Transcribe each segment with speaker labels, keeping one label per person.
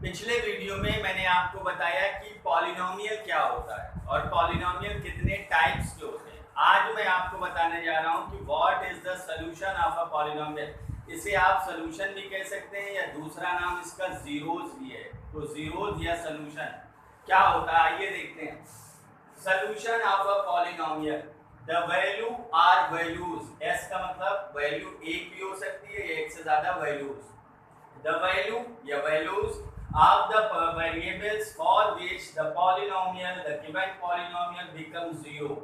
Speaker 1: पिछले वीडियो में मैंने आपको बताया कि पॉलिनोमियल क्या होता है और पॉलिनोमियल कितने टाइप्स के होते हैं। आज मैं आपको बताने जा रहा हूं कि what is the solution of a polynomial. इसे आप सॉल्यूशन भी कह सकते हैं या दूसरा नाम इसका जीरोज भी है। तो जीरोज या सॉल्यूशन क्या होता है आइए देखते हैं। Solution of a polynomial, the value or values. S का मतलब वैल्यू एक भी हो सकती है या एक से ज्यादा वैल्यूज। The value या values of the variables for which the polynomial, the given polynomial becomes zero।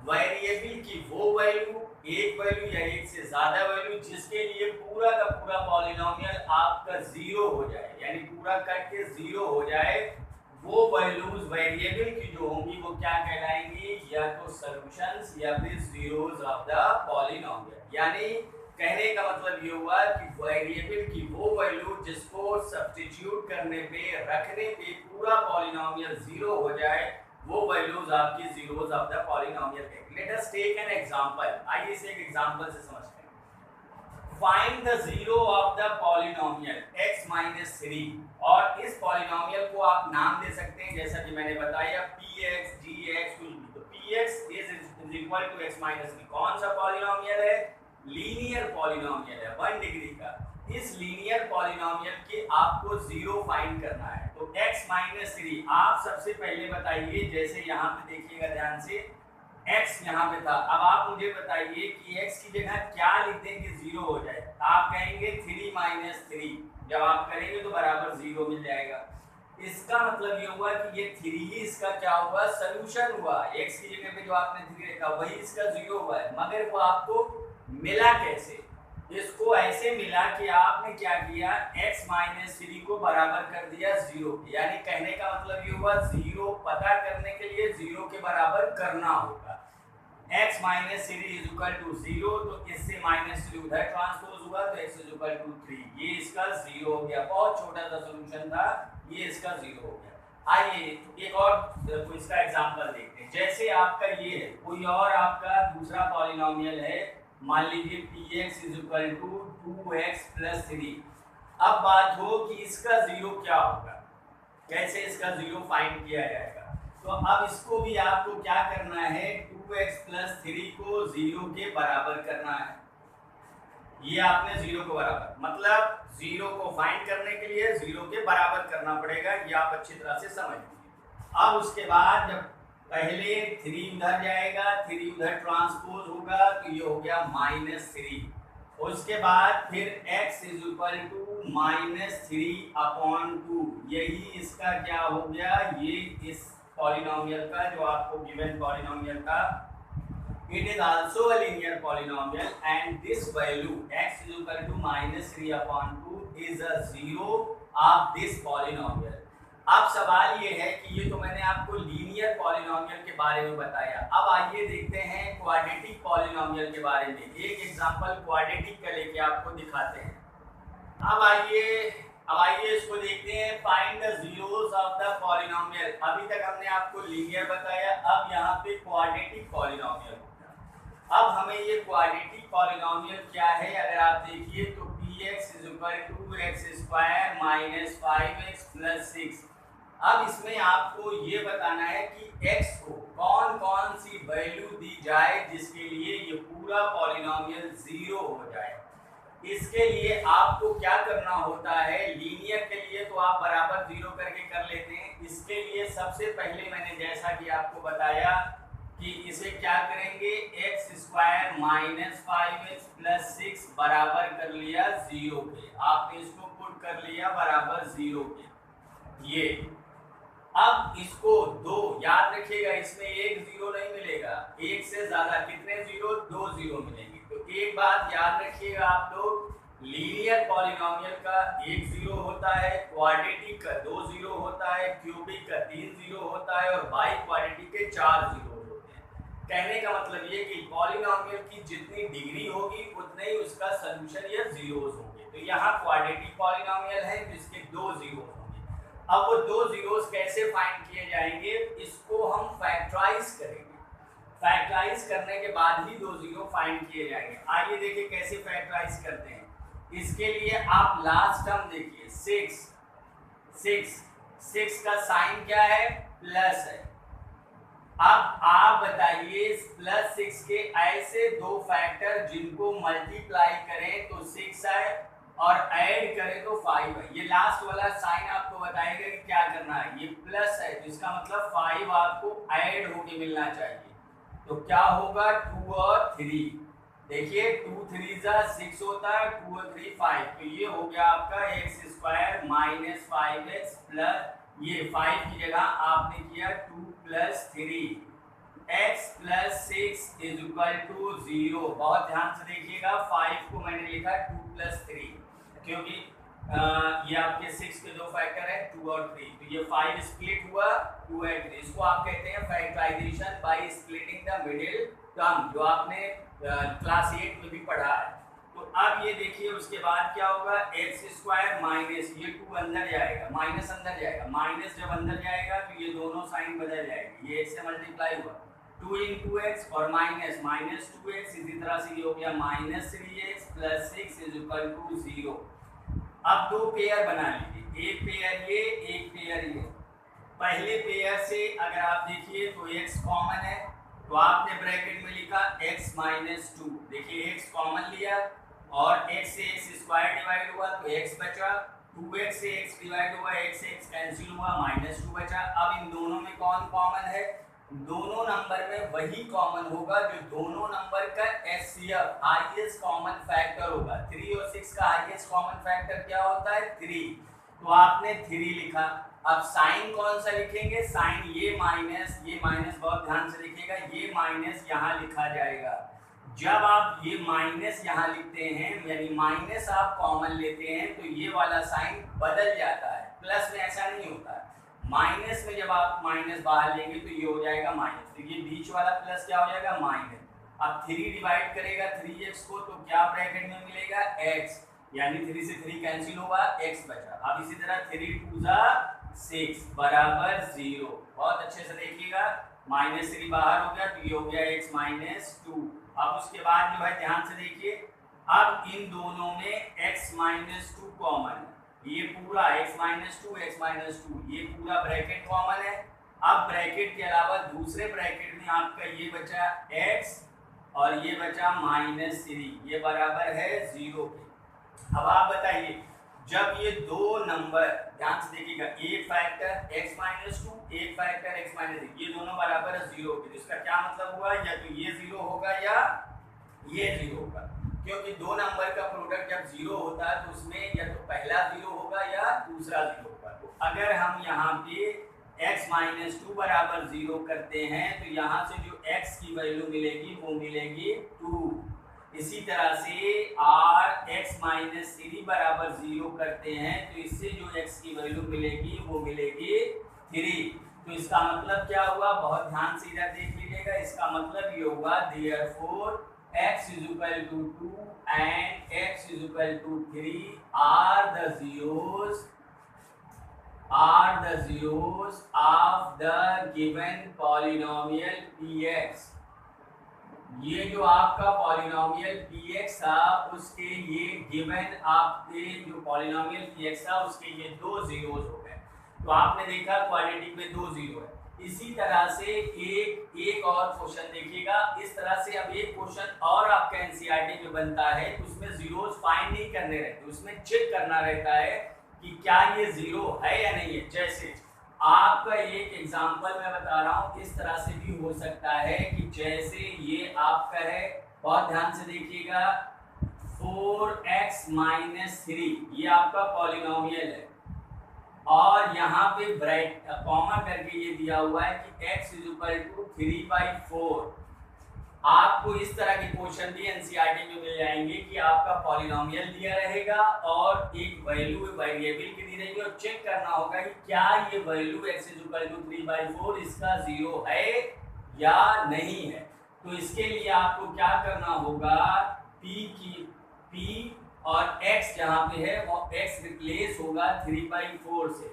Speaker 1: Variable की वो वैल्यू, एक वैल्यू या एक से ज्यादा वैल्यू जिसके लिए पूरा का पूरा पॉलिनोमियल आपका जीरो हो जाए, यानी पूरा कट के जीरो हो जाए, वो वैल्यूज वेरिएबल की जो होंगी वो क्या कहलाएंगी, या तो सॉल्यूशंस या फिर जीरोज ऑफ द पॉलिनोमियल। यानी कहने का मतलब ये हुआ कि वेरिएबल की वो वैल्यू जिसको सब्स्टिट्यूट करने पे, रखने पे पूरा पॉलिनोमियल जीरो हो जाए, वो वैल्यूज आपकी जीरोज ऑफ द पॉलिनोमियल है। Let us take an example. आइए इसे एक एग्जांपल से समझते हैं। Find the zero of the polynomial x-3। और इस पॉलिनोमियल को आप नाम दे सकते हैं जैसा कि मैंने बताया px, gx, कुछ भी। तो px is equal to x-3 कौन सा पॉलिनोमियल है? लीनियर पॉलिनोमियल है 1 डिग्री का। इस लीनियर पॉलिनोमियल के आपको जीरो फाइंड करना है। तो x-3 आप सबसे पहले बताइए, जैसे यहाँ पे देखिएगा ध्यान से, x यहाँ पे था। अब आप मुझे बताइए कि x की जगह क्या लिख दें कि जीरो हो जाए। आप कहेंगे 3-3, जब आप करेंगे तो बराबर जीरो मिल जाएगा। इसका मतलब ये हुआ कि ये 3 ही इसका क्या हुआ, सोल्यूशन हुआ। x की जगह पे जो आपने 3 लिखा वही इसका जीरो हुआ है। मगर वो आपको मिला कैसे? इसको ऐसे मिला कि आपने क्या किया, x-3 को बराबर कर दिया जीरो के। यानी कहने का मतलब ये हुआ जीरो पता करने के लिए जीरो के बराबर करना होगा। x-3 is equal to zero, तो इससे -3 उधर ट्रांसपोज हुआ तो x इज इक्वल टू 3। ये इसका जीरो हो गया। बहुत छोटा सा सॉल्यूशन था, ये इसका जीरो हो गया। आइए एक और इसका एग्जांपल देखते हैं। जैसे आपका ये है, कोई और आपका दूसरा पॉलिनोमियल है, मान लीजिए px is equal to 2x plus 3। अब बात हो कि इसका जीरो क्या होगा, कैसे इसका जीरो फाइंड किया जाएगा। तो अब इसको भी आपको क्या करना है, 2x प्लस 3 को जीरो के बराबर करना है। ये आपने जीरो को बराबर, मतलब जीरो को फाइंड करने के लिए जीरो के बराबर करना पड़ेगा। ये आप अच्छी तरह से समझ लीजिए। अब उसके बाद जब पहले 3 उधर जाएगा, 3 उधर ट्रांसपोज होगा, तो ये हो गया -3। उसके बाद फिर x इज इक्वल टू -3/2। यही इसका क्या हो गया, ये इस पॉलिनोमियल का जो आपको गिवन पॉलिनोमियल का, it is also a linear polynomial and this value x is equal to -3/2 is a zero of this polynomial। अब सवाल ये है कि ये तो मैंने आपको लीनियर पॉलिनोमियल के बारे में बताया। अब आइए देखते हैं क्वाड्रेटिक पॉलिनोमियल के बारे में। एक एग्जांपल क्वाड्रेटिक का लेके आपको दिखाते हैं। अब आइए इसको देखते हैं। Find the zeros of the polynomial. अभी तक हमने आपको लीनियर बताया, अब यहाँ पे क्वाड्रेटिक पॉलिनोमियल। अब हमें ये क्वाड्रेटिक पॉलिनोमियल क्या है, अगर आप देखिए तो px is equal to x² minus 5x plus 6। अब इसमें आपको ये बताना है कि x को कौन कौन सी वैल्यू दी जाए जिसके लिए ये पूरा पॉलिनोमियल जीरो हो जाए। इसके लिए आपको क्या करना होता है, लीनियर के लिए तो आप बराबर जीरो करके कर लेते हैं। इसके लिए सबसे पहले मैंने जैसा कि आपको बताया कि इसे क्या करेंगे, x² माइनस 5x प्लस 6 बराबर कर लिया जीरो के। आपने इसको पुट कर लिया बराबर जीरो के। ये अब इसको दो, याद रखिएगा इसमें एक जीरो नहीं मिलेगा, एक से ज्यादा कितने जीरो, 2 जीरो मिलेंगे। तो एक बात याद रखिएगा आप लोग, लीनियर पॉलिनोमियल का 1 जीरो होता है, क्वाड्रेटिक का 2 जीरो होता है, क्यूबिक का 3 जीरो होता है और बाई क्वाड्रेटिक के 4 जीरो। कहने का मतलब ये कि पॉलिनोमियल की जितनी डिग्री होगी उतने ही उसका सॉल्यूशन या जीरोस होंगे। तो यहाँ क्वाड्रेटिक पॉलिनोमियल है जिसके 2 जीरोस होंगे। अब वो 2 जीरोस कैसे फाइंड किए जाएंगे, इसको हम फैक्टराइज करेंगे। फैक्टराइज करने के बाद ही 2 जीरो फाइंड किए जाएंगे। आइए देखिए कैसे फैक्टराइज करते हैं। इसके लिए आप लास्ट टर्म देखिए 6 6 का साइन क्या है, प्लस है। अब आप बताइए +6 के ऐसे दो फैक्टर जिनको मल्टीप्लाई करें तो 6 आए और ऐड करें तो 5 है। ये लास्ट वाला साइन आपको बताएगा कि क्या करना है। ये प्लस है तो इसका मतलब 5 आपको ऐड होके मिलना चाहिए। तो क्या होगा, 2 और 3। देखिए 2 3 6 होता है, 2 और 3 5। तो ये हो गया आपका x² माइनस 5x प्लस ये 5 की जगह आपने किया 2 + 3 x + 6 इज इक्वल टू 0। बहुत ध्यान से देखिएगा, 5 को मैंने लिखा 2 + 3 क्योंकि ये आपके 6 के दो फैक्टर है 2 और 3। तो ये 5 स्प्लिट हुआ 2 और 3। इसको आप कहते हैं factorisation by splitting the middle term, जो आपने क्लास 8 में भी पढ़ा है। तो अब ये देखिए उसके बाद क्या होगा, x² माइनस ये 2 अंदर जाएगा, माइनस अंदर जाएगा, माइनस जब अंदर जाएगा तो ये दोनों साइन बदल जाएंगे। ये x से मल्टीप्लाई हुआ 2 × x और माइनस -2x, इसी तरह से ये हो गया -3x + 6 इज इक्वल टू 0। अब दो पेयर बना लीजिए, एक पेयर ये, एक पेयर ये। पहले पेयर से अगर आप देखिए तो x कॉमन है, तो आपने ब्रैकेट में लिखा x - 2। देखिए x कॉमन लिया और x से x² डिवाइड हुआ तो x बचा, 2x से x डिवाइड हुआ, x से x कैंसिल हुआ, -2 बचा। अब इन दोनों में कौन कॉमन है, दोनों नंबर में वही कॉमन होगा जो दोनों नंबर का HCF हाईएस्ट कॉमन फैक्टर होगा। 3 और 6 का हाईएस्ट कॉमन फैक्टर क्या होता है, 3। तो आपने 3 लिखा। अब साइन कौन सा लिखेंगे, साइन ये माइनस बहुत ध्यान से लिखिएगा, ये माइनस यहाँ लिखा जाएगा। जब आप ये माइनस यहाँ लिखते हैं यानी माइनस आप कॉमन लेते हैं तो ये वाला साइन बदल जाता है। प्लस में ऐसा नहीं होता है, माइनस में जब आप माइनस बाहर लेंगे तो ये हो जाएगा माइनस, तो ये बीच वाला प्लस क्या हो जाएगा, माइनस। अब 3 डिवाइड करेगा 3x को तो क्या ब्रैकेट में मिलेगा, x, यानी 3 से 3 कैंसिल होगा, x बचा। अब इसी तरह 3 × 2 = 6 बराबर 0। बहुत अच्छे से देखिएगा, -3 बाहर हो गया तो ये हो गया x - 2। अब उसके बाद जो है ध्यान से देखिए, अब इन दोनों में x - 2 कॉमन है, ये पूरा x - 2 ये पूरा ब्रैकेट कॉमन है। अब ब्रैकेट के अलावा दूसरे ब्रैकेट में आपका ये बचा x और ये बचा -3, ये बराबर है 0 के। अब आप बताइए, जब ये दो नंबर, ध्यान से देखिएगा, एक फैक्टर x - 2 एक फैक्टर x - 3, ये दोनों बराबर है 0 के। तो इसका क्या मतलब हुआ, या तो ये 0 होगा या ये 0 होगा, क्योंकि दो नंबर का प्रोडक्ट जब 0 होता है तो उसमें या तो पहला 0 होगा या दूसरा 0 होगा। तो अगर हम यहाँ पे x - 2 बराबर 0 करते हैं तो यहाँ से जो x की वैल्यू मिलेगी वो मिलेगी 2। इसी तरह से x - 3 बराबर 0 करते हैं तो इससे जो x की वैल्यू मिलेगी वो मिलेगी 3। तो इसका मतलब क्या हुआ, बहुत ध्यान से इधर देख लीजिएगा, इसका मतलब ये होगा therefore x = 2 and x = 3 are the zeros of the given polynomial px। ये जो आपका पॉलिनोमियल px था उसके ये गिवन आपके जो पॉलिनोमियल px था उसके ये दो जीरोस हो गए। तो आपने देखा क्वाड्रेटिक में 2 0 है। इसी तरह से एक और क्वेश्चन देखिएगा, इस तरह से अब एक क्वेश्चन और आपका एनसीईआरटी में बनता है, उसमें जीरोस फाइंड नहीं करने रहते, उसमें चेक करना रहता है कि क्या ये 0 है या नहीं है। जैसे आपका एक एग्जांपल मैं बता रहा हूँ, इस तरह से भी हो सकता है कि जैसे ये आपका है, बहुत ध्यान से देखिएगा, 4x - 3 ये आपका पॉलिनोमियल है और यहाँ पे ब्रैकेट कॉमा करके ये दिया हुआ है कि x = 3/4। आपको इस तरह के क्वेश्चन भी एनसीईआरटी में मिल जाएंगे कि आपका पॉलिनोमियल दिया रहेगा और एक वैल्यू वेरिएबल की दी रहेगी और चेक करना होगा कि क्या ये वैल्यू x = 3/4 इसका 0 है या नहीं है। तो इसके लिए आपको क्या करना होगा, p और x जहाँ पे है वो x रिप्लेस होगा 3/4 से,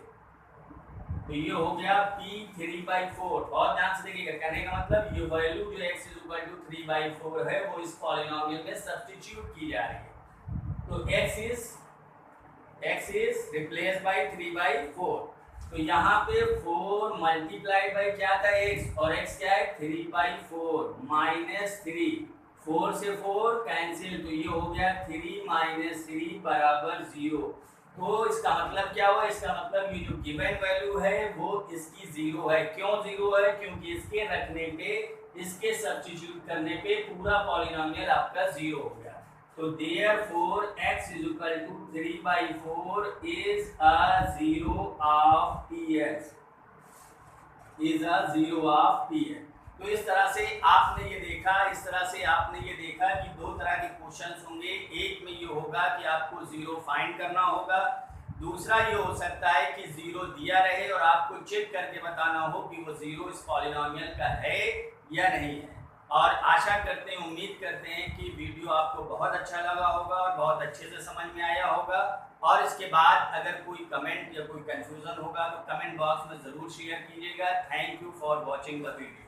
Speaker 1: तो ये हो गया p 3/4। बहुत ध्यान से देखिएगा, कहने का मतलब ये वैल्यू जो x = 3/4 है वो इस पॉलिनोमियल में सब्स्टिट्यूट की जा रही है। तो x is x is replace by 3/4। तो यहाँ पे 4 मल्टीप्लाइड बाई क्या था x, और x क्या है 3/4 माइनस 3, 4 से 4 कैंसिल, तो ये हो गया 3 माइनस 3 बराबर 0। तो इसका मतलब क्या हुआ, इसका मतलब ये जो गिवन वैल्यू है वो इसकी 0 है। क्यों 0 है, क्योंकि इसके रखने पे, इसके सब्स्टिट्यूट करने पे पूरा पॉलिनोमियल आपका 0 हो गया। तो therefore x is equal to 3/4 is a 0 of Px, is a 0 of Px। तो इस तरह से आपने ये देखा, कि दो तरह के क्वेश्चंस होंगे। एक में ये होगा कि आपको 0 फाइंड करना होगा, दूसरा ये हो सकता है कि 0 दिया रहे और आपको चेक करके बताना हो कि वो 0 इस पॉलिनोमियल का है या नहीं है। और आशा करते हैं, उम्मीद करते हैं कि वीडियो आपको बहुत अच्छा लगा होगा और बहुत अच्छे से समझ में आया होगा। और इसके बाद अगर कोई कमेंट या कोई कंफ्यूजन होगा तो कमेंट बॉक्स में ज़रूर शेयर कीजिएगा। Thank you for watching the video.